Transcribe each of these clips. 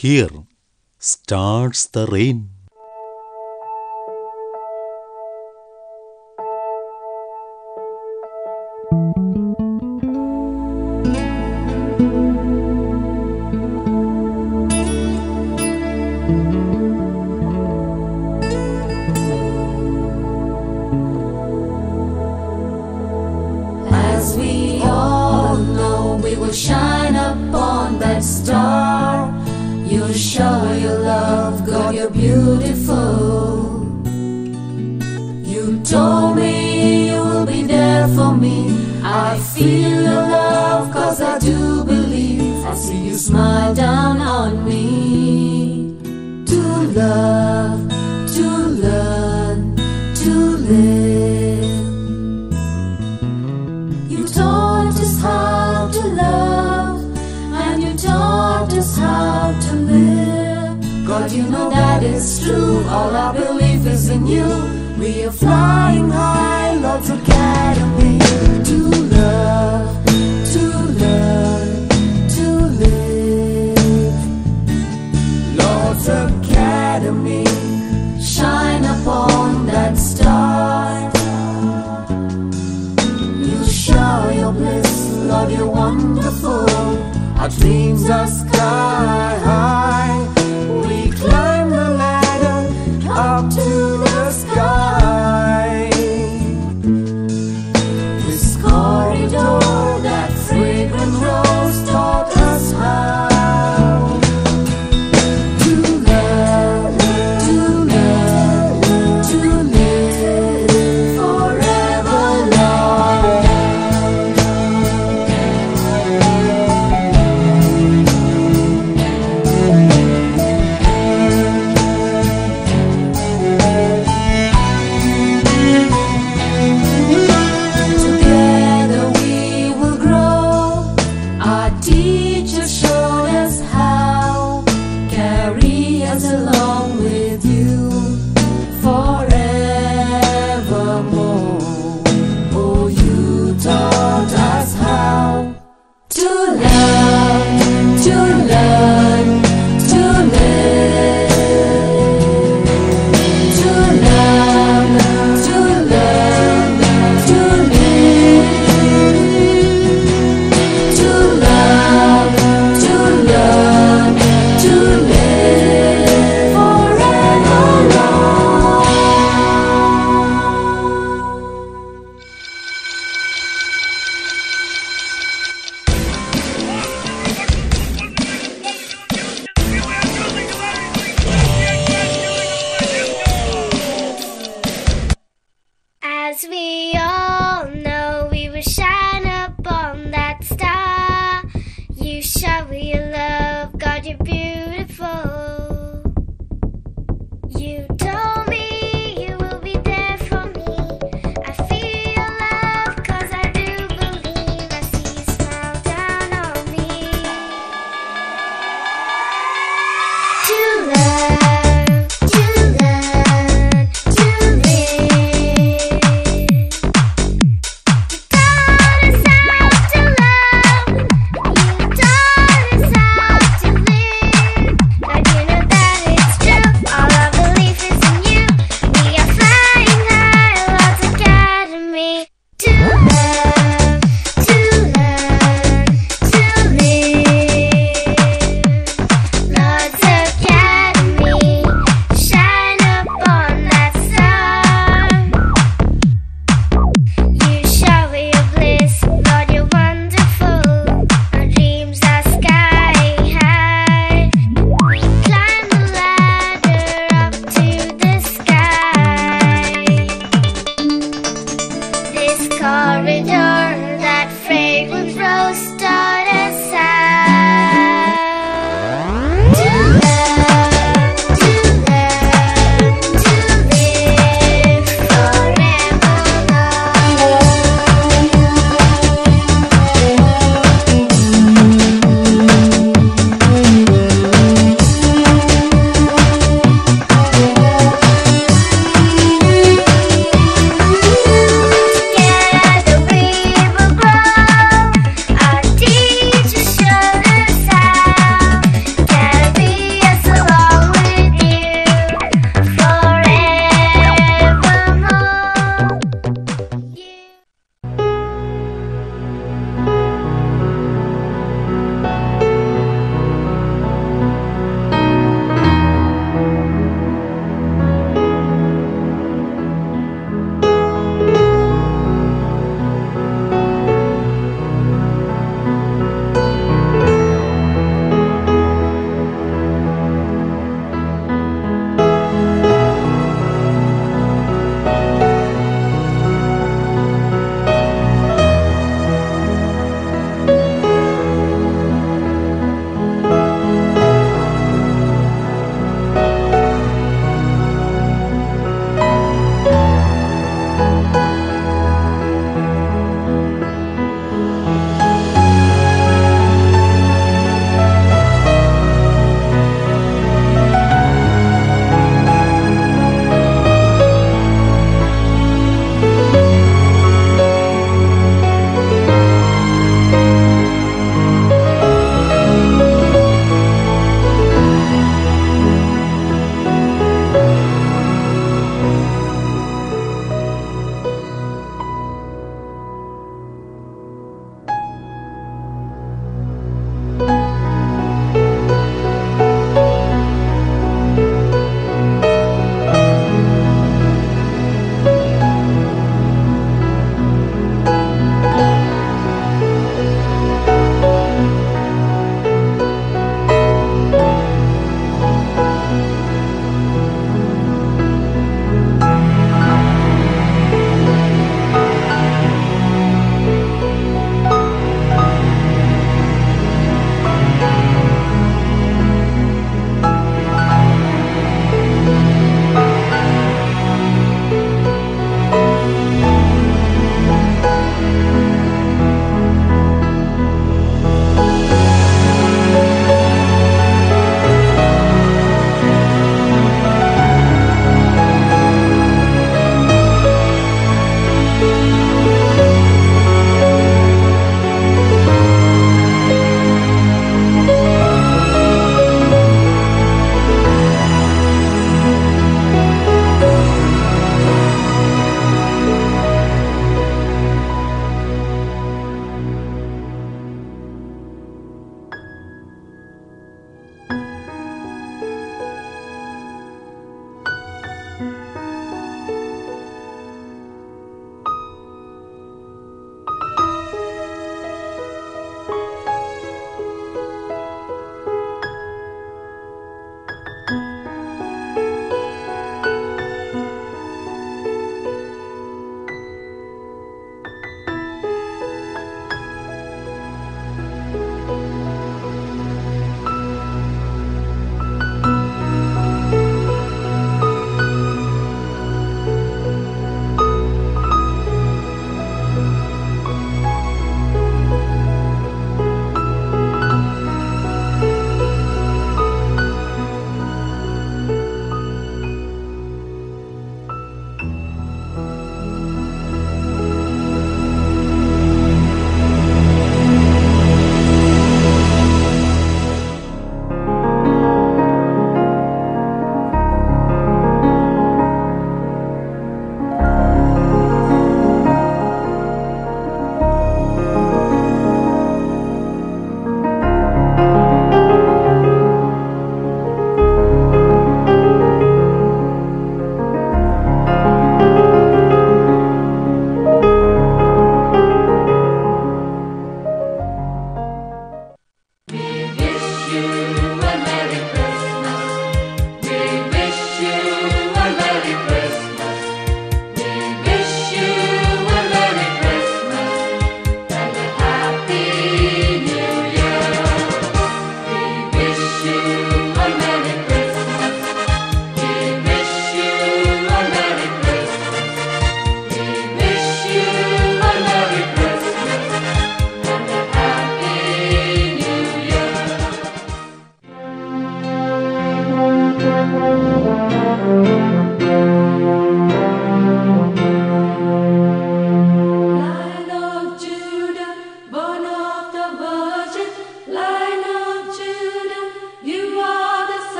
Here starts the rain. As we all know, we will shine upon that star. You'll show your love, God, you're beautiful. You told me you will be there for me. I feel your love, cause I do believe. I see you smile down on me. To love, to learn, to live. You taught us how to love, and you taught us how to live. God, you know that is true. All our belief is in you. We are flying high, Lord's Academy. To love, to learn, to live. Lord's Academy, shine upon that star. You show your bliss, Lord, you're wonderful. Our dreams are sky high. We climb the ladder up to the sky.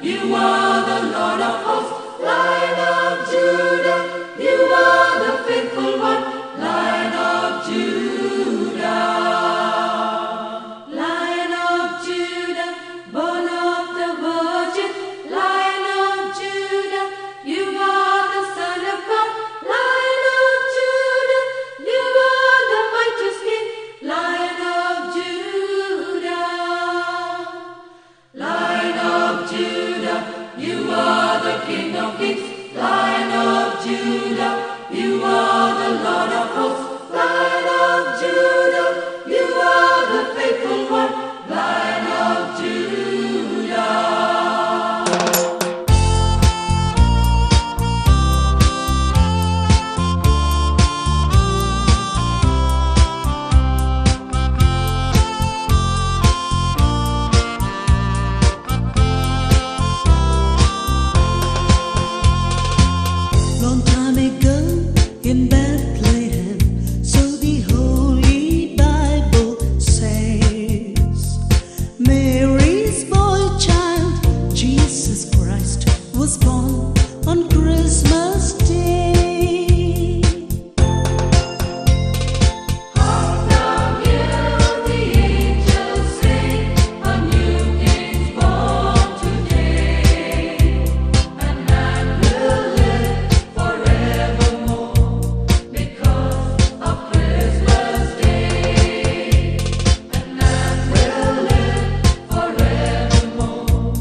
You are the Lord of hosts, Lion of Judah. You are the faithful one, Lion of Judah. Lion of Judah, born of the Virgin, Lion of Judah. You are the Son of God, Lion of Judah. You are the righteous King, Lion of Judah. Lion of Judah, you are the King of Kings, Lion of Judah. You are the Lord of hosts, Lion of Judah. You are the faithful one, Lion of Judah. Long time ago in Bethlehem, so the Holy Bible says, Mary's boy child, Jesus Christ, was born on Christmas Day. Down here the angels sing, a new King's born today, and man will live forevermore because of Christmas Day. And man will live forevermore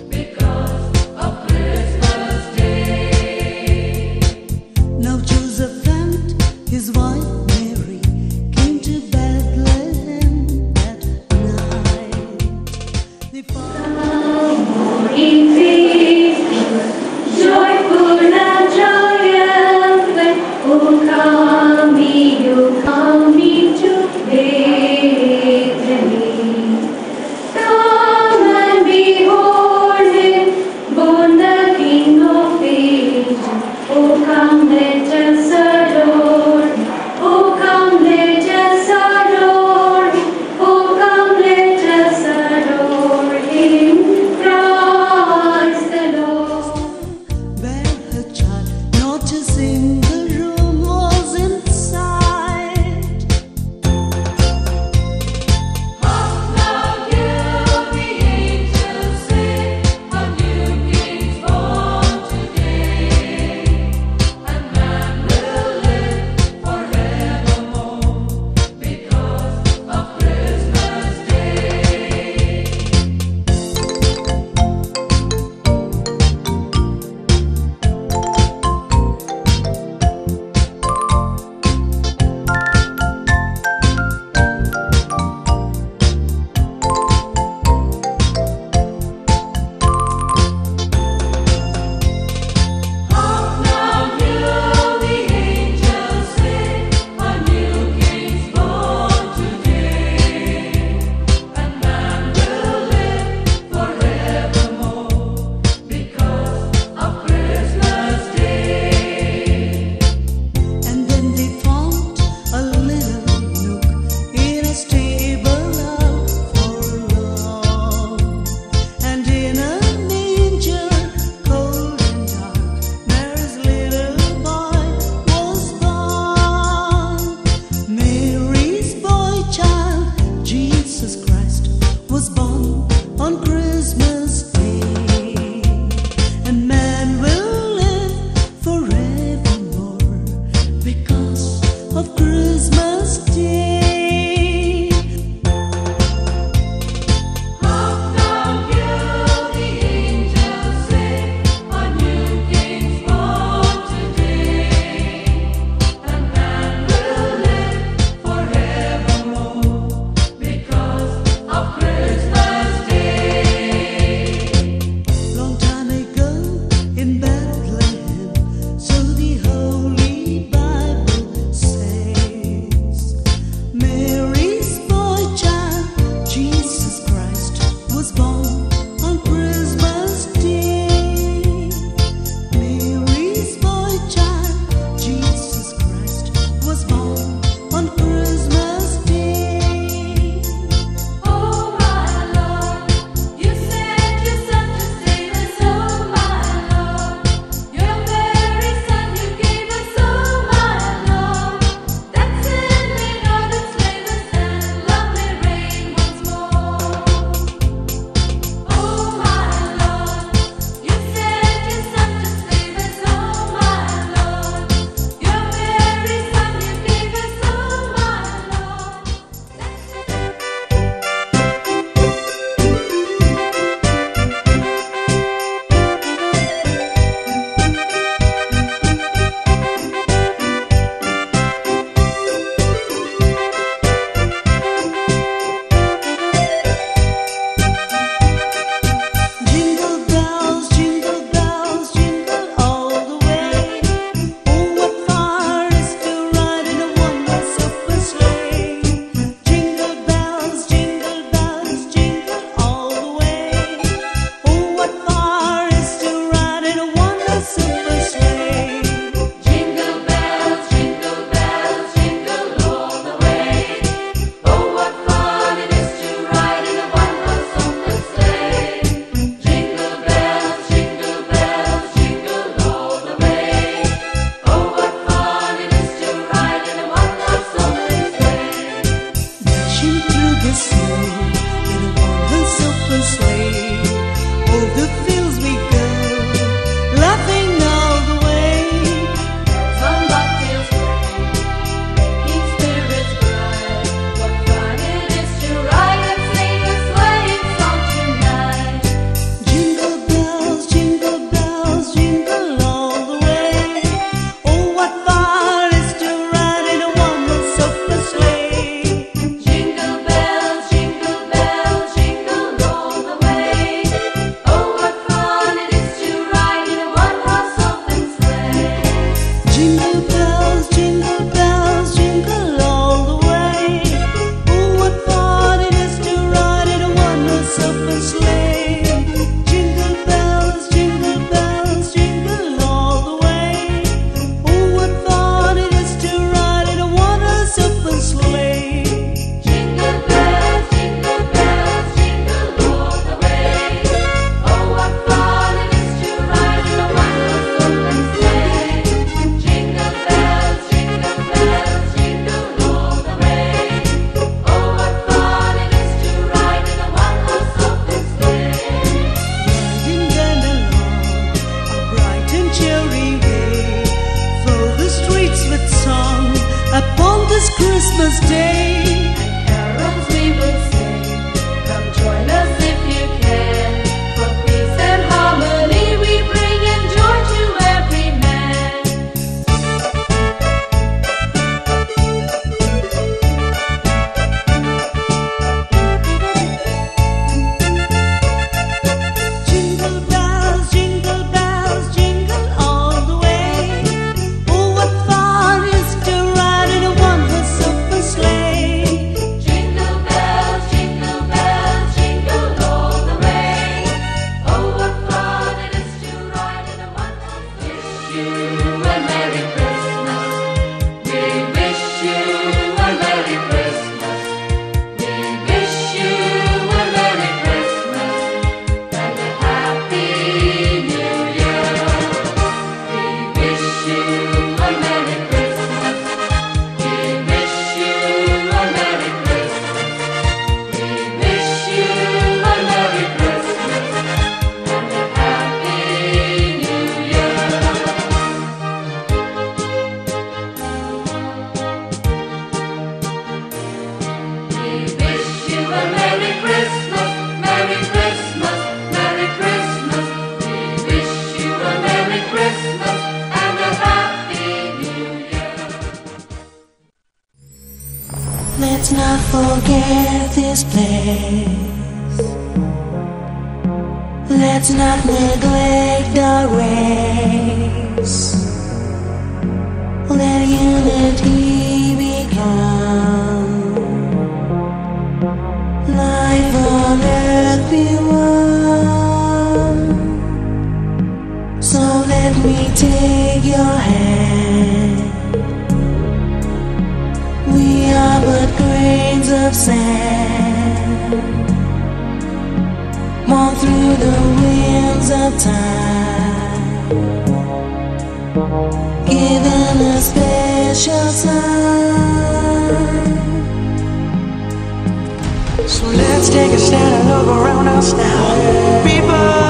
because of Christmas Day. Now Joseph and his wife Mary came to Bethlehem at night. They found Joyful and triumphant, O come ye to Bethlehem. Come and behold him, born the King of ages. O come, let us adore him. O come, let us adore him. O come, let us adore him. Christ this day. And carols we will sing. Come join us if you can. For peace and harmony we bring and joy to every man. Jingle bells, jingle all the way. Oh, what fun is to ride in a one-horse open sleigh. Jingle bells, jingle all the way. Oh, what fun it is to ride in a one-horse sleigh. Wish you a Merry Christmas. We wish you a Merry Christmas. We wish you a Merry Christmas and a Happy New Year. We wish you a Merry Christmas. We wish you a Merry Christmas. We wish you a Merry Christmas and a Happy New Year. We wish you a Merry Christmas, Merry Christmas, Merry Christmas. We wish you a Merry Christmas and a Happy New Year. Let's not forget this place. Let's not neglect our race. Let unity become. Life on earth be one. So let me take your hand. We are but grains of sand, born through the winds of time, given a special sign. So let's take a stand and look around us now, people.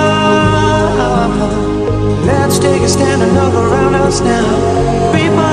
Let's take a stand and look around us now, people.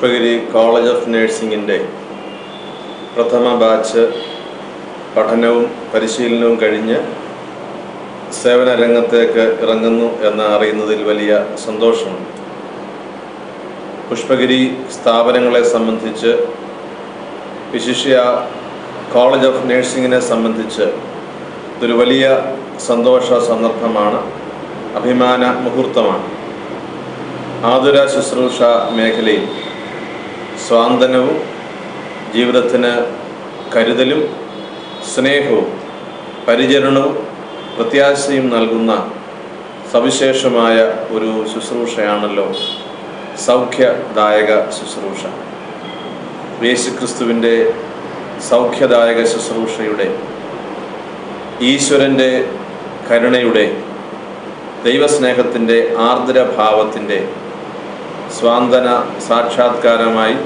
Pushpagiri college of നഴ്സിംഗിൻ്റെ പ്രഥമ batch പഠനവും പരിശീലനവും കഴിഞ്ഞ് സേവന രംഗത്തേക്ക് ഇറങ്ങുന്നു എന്ന് അറിയുന്നതിൽ വലിയ സന്തോഷമുണ്ട്. പുഷ്പഗിരി സ്ഥാപനങ്ങളെ സംബന്ധിച്ച്, വിശിഷ്യ കോളേജ് ഓഫ് നഴ്സിംഗിനെ സംബന്ധിച്ച് ഇതൊരു വലിയ സന്തോഷ സന്ദർഭമാണ്, അഭിമാന മുഹൂർത്തമാണ്. ആതുര ശുശ്രൂഷ മേഖലയിൽ സ്വാന്തനവും ജീവിതത്തിന് കരുതലും സ്നേഹവും പരിചരണവും പ്രത്യാശയും നൽകുന്ന സവിശേഷമായ ഒരു ശുശ്രൂഷയാണല്ലോ സൗഖ്യദായക ശുശ്രൂഷ. യേശുക്രിസ്തുവിൻ്റെ സൗഖ്യദായക ശുശ്രൂഷയുടെ, ഈശ്വരൻ്റെ കരുണയുടെ, ദൈവസ്നേഹത്തിൻ്റെ ആർദ്രഭാവത്തിൻ്റെ സ്വാന്തന സാക്ഷാത്കാരമായി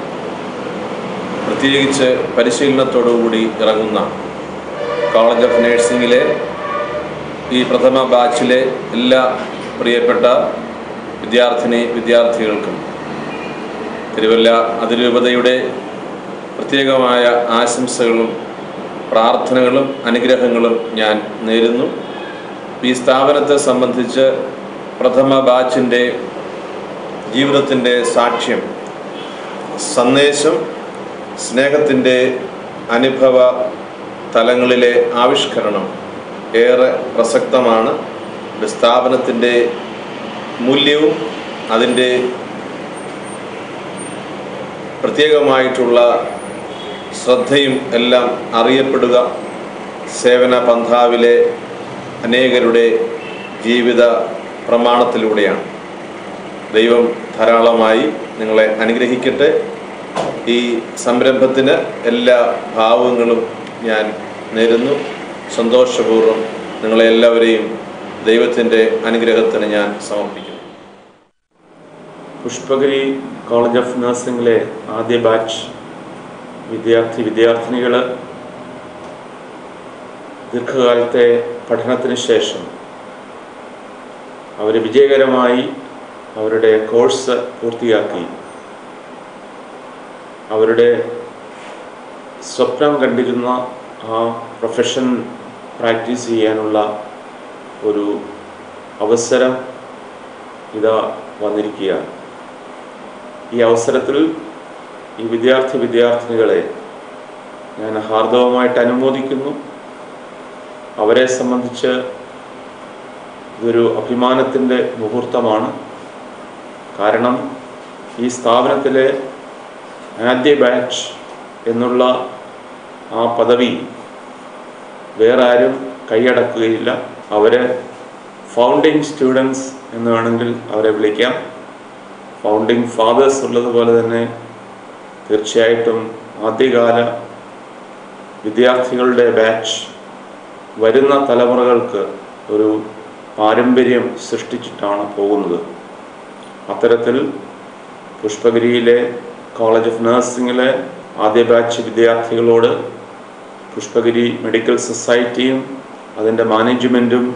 പ്രത്യേകിച്ച് പരിശീലനത്തോടുകൂടി ഇറങ്ങുന്ന കോളേജ് ഓഫ് നഴ്സിംഗിലെ ഈ പ്രഥമ ബാച്ചിലെ എല്ലാ പ്രിയപ്പെട്ട വിദ്യാർത്ഥികൾക്കും തിരുവല്ല അതിരൂപതയുടെ പ്രത്യേകമായ ആശംസകളും പ്രാർത്ഥനകളും അനുഗ്രഹങ്ങളും ഞാൻ നേരുന്നു. ഈ സ്ഥാപനത്തെ സംബന്ധിച്ച് പ്രഥമ ബാച്ചിൻ്റെ ജീവിതത്തിൻ്റെ സാക്ഷ്യം, സന്ദേശം, സ്നേഹത്തിൻ്റെ അനുഭവ തലങ്ങളിലെ ആവിഷ്കരണം ഏറെ പ്രസക്തമാണ്. സ്ഥാപനത്തിൻ്റെ മൂല്യവും അതിൻ്റെ പ്രത്യേകമായിട്ടുള്ള ശ്രദ്ധയും എല്ലാം അറിയപ്പെടുക സേവന പന്ഥാവിലെ അനേകരുടെ ജീവിത പ്രമാണത്തിലൂടെയാണ്. ദൈവം ധാരാളമായി നിങ്ങളെ അനുഗ്രഹിക്കട്ടെ. ഈ സംരംഭത്തിന് എല്ലാ ഭാവങ്ങളും ഞാൻ നേരുന്നു. സന്തോഷപൂർവ്വം നിങ്ങളെ എല്ലാവരെയും ദൈവത്തിൻ്റെ അനുഗ്രഹത്തിന് ഞാൻ സമർപ്പിക്കുന്നു. പുഷ്പഗിരി കോളേജ് ഓഫ് നഴ്സിംഗിലെ ആദ്യ ബാച്ച് വിദ്യാർത്ഥിനികൾ ദീർഘകാലത്തെ പഠനത്തിന് ശേഷം അവർ വിജയകരമായി അവരുടെ കോഴ്സ് പൂർത്തിയാക്കി അവരുടെ സ്വപ്നം കണ്ടിരുന്ന ആ പ്രൊഫഷൻ പ്രാക്ടീസ് ചെയ്യാനുള്ള ഒരു അവസരം ഇതാ വന്നിരിക്കുകയാണ്. ഈ അവസരത്തിൽ ഈ വിദ്യാർത്ഥിനികളെ ഞാൻ ഹാർദവമായിട്ട് അനുമോദിക്കുന്നു. അവരെ സംബന്ധിച്ച് ഇതൊരു അഭിമാനത്തിൻ്റെ മുഹൂർത്തമാണ്. കാരണം ഈ സ്ഥാപനത്തിലെ ആദ്യ ബാച്ച് എന്നുള്ള ആ പദവി വേറെ ആരും കൈയടക്കുകയില്ല. അവരെ ഫൗണ്ടിങ് സ്റ്റുഡൻസ് എന്ന് വേണമെങ്കിൽ അവരെ വിളിക്കാം. ഫൗണ്ടിങ് ഫാദേഴ്സ് ഉള്ളതുപോലെ തന്നെ തീർച്ചയായിട്ടും ആദ്യകാല വിദ്യാർത്ഥികളുടെ ബാച്ച് വരുന്ന തലമുറകൾക്ക് ഒരു പാരമ്പര്യം സൃഷ്ടിച്ചിട്ടാണ് പോകുന്നത്. അത്തരത്തിൽ പുഷ്പഗിരിയിലെ കോളേജ് ഓഫ് നഴ്സിംഗിലെ ആദ്യ ബാച്ച് വിദ്യാർത്ഥികളോട് പുഷ്പഗിരി മെഡിക്കൽ സൊസൈറ്റിയും അതിൻ്റെ മാനേജ്മെൻറ്റും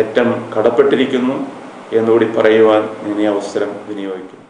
ഏറ്റവും കടപ്പെട്ടിരിക്കുന്നു എന്നുകൂടി പറയുവാൻ ഞാൻ ഈ അവസരം വിനിയോഗിക്കുന്നു.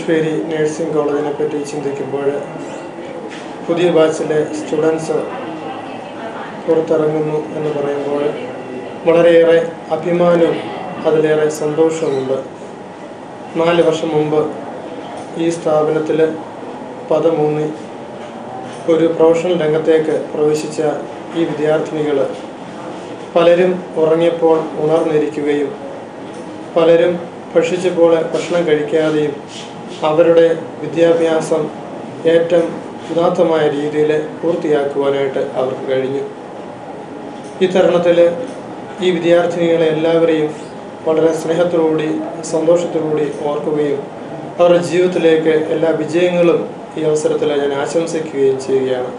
പുഷ്പേരി നഴ്സിംഗ് കോളേജിനെ പറ്റി ചിന്തിക്കുമ്പോൾ പുതിയ ബാച്ചിലെ സ്റ്റുഡൻസ് പുറത്തിറങ്ങുന്നു എന്ന് പറയുമ്പോൾ വളരെയേറെ അഭിമാനവും അതിലേറെ സന്തോഷവുമുണ്ട്. 4 വർഷം മുമ്പ് ഈ സ്ഥാപനത്തിൽ പദമൂന്നി ഒരു പ്രൊഫഷണൽ രംഗത്തേക്ക് പ്രവേശിച്ച ഈ വിദ്യാർത്ഥിനികൾ പലരും ഉറങ്ങിയപ്പോൾ ഉണർന്നിരിക്കുകയും പലരും ഭക്ഷിച്ചപ്പോൾ ഭക്ഷണം കഴിക്കാതെയും അവരുടെ വിദ്യാഭ്യാസം ഏറ്റവും ഉദാത്തമായ രീതിയിൽ പൂർത്തിയാക്കുവാനായിട്ട് അവർക്ക് കഴിഞ്ഞു. ഈ തരുണത്തിൽ ഈ വിദ്യാർത്ഥിനികളെ എല്ലാവരെയും വളരെ സ്നേഹത്തോടുകൂടി സന്തോഷത്തോടുകൂടി ഓർക്കുകയും അവരുടെ ജീവിതത്തിലേക്ക് എല്ലാ വിജയങ്ങളും ഈ അവസരത്തിൽ ഞാൻ ആശംസിക്കുകയും ചെയ്യുകയാണ്.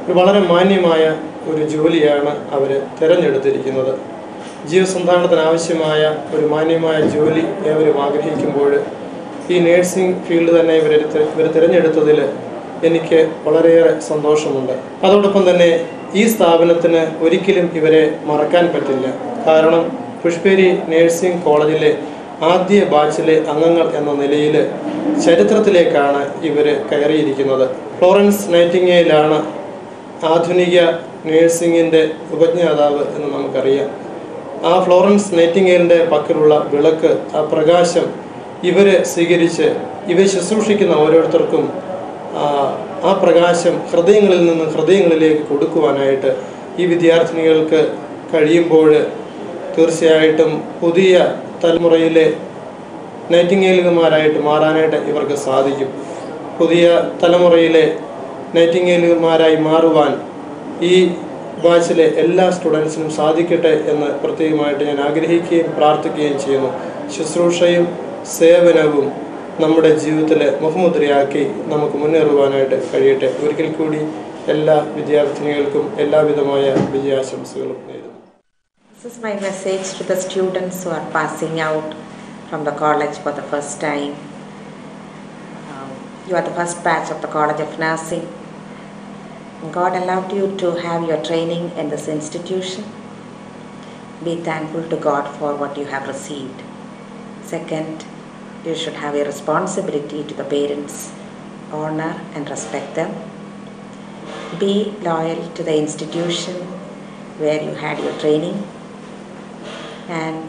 ഒരു വളരെ മാന്യമായ ഒരു ജോലിയാണ് അവർ തിരഞ്ഞെടുത്തിരിക്കുന്നത്. ജീവസന്ധാരണത്തിന് ആവശ്യമായ ഒരു മാന്യമായ ജോലി ഏവരും ആഗ്രഹിക്കുമ്പോൾ ഈ നേഴ്സിംഗ് ഫീൽഡ് തന്നെ ഇവർ തിരഞ്ഞെടുത്തതിൽ എനിക്ക് വളരെയേറെ സന്തോഷമുണ്ട്. അതോടൊപ്പം തന്നെ ഈ സ്ഥാപനത്തിന് ഒരിക്കലും ഇവരെ മറക്കാൻ പറ്റില്ല. കാരണം പുഷ്പേരി നഴ്സിംഗ് കോളേജിലെ ആദ്യ ബാച്ചിലെ അംഗങ്ങൾ എന്ന നിലയിൽ ചരിത്രത്തിലേക്കാണ് ഇവർ കയറിയിരിക്കുന്നത്. ഫ്ലോറൻസ് നൈറ്റിംഗേലാണ് ആധുനിക നേഴ്സിംഗിൻ്റെ ഉപജ്ഞാതാവ് എന്ന് നമുക്കറിയാം. ആ ഫ്ലോറൻസ് നൈറ്റിംഗേലിൻ്റെ പക്കലുള്ള വിളക്ക്, ആ പ്രകാശം ഇവർ സ്വീകരിച്ച് ഇവർ ശുശ്രൂഷിക്കുന്ന ഓരോരുത്തർക്കും ആ പ്രകാശം ഹൃദയങ്ങളിൽ നിന്ന് ഹൃദയങ്ങളിലേക്ക് കൊടുക്കുവാനായിട്ട് ഈ വിദ്യാർത്ഥിനികൾക്ക് കഴിയുമ്പോൾ തീർച്ചയായിട്ടും പുതിയ തലമുറയിലെ നൈറ്റിംഗേലുമാരായിട്ട് മാറാനായിട്ട് ഇവർക്ക് സാധിക്കും. പുതിയ തലമുറയിലെ നൈറ്റിംഗേലുമാരായി മാറുവാൻ ഈ ബാച്ചിലെ എല്ലാ സ്റ്റുഡൻസിനും സാധിക്കട്ടെ എന്ന് പ്രത്യേകമായിട്ട് ഞാൻ ആഗ്രഹിക്കുകയും പ്രാർത്ഥിക്കുകയും ചെയ്യുന്നു. ശുശ്രൂഷയും സേവനവും നമ്മുടെ ജീവിതത്തിലെ മുഖമുദ്രയാക്കി നമുക്ക് മുന്നേറുവാനായിട്ട് കഴിയട്ടെ. ഒരിക്കൽ കൂടി എല്ലാ വിദ്യാർത്ഥിനികൾക്കും എല്ലാവിധമായ വിജയാശംസകളും നേരുന്നു. This is my message to the students who are passing out from the college for the first time. You are the first batch of the College of Nursing. God allowed you to have your training in this institution. Be thankful to God for what you have received. Second, you should have a responsibility to the parents. Honor and respect them. Be loyal to the institution where you had your training. And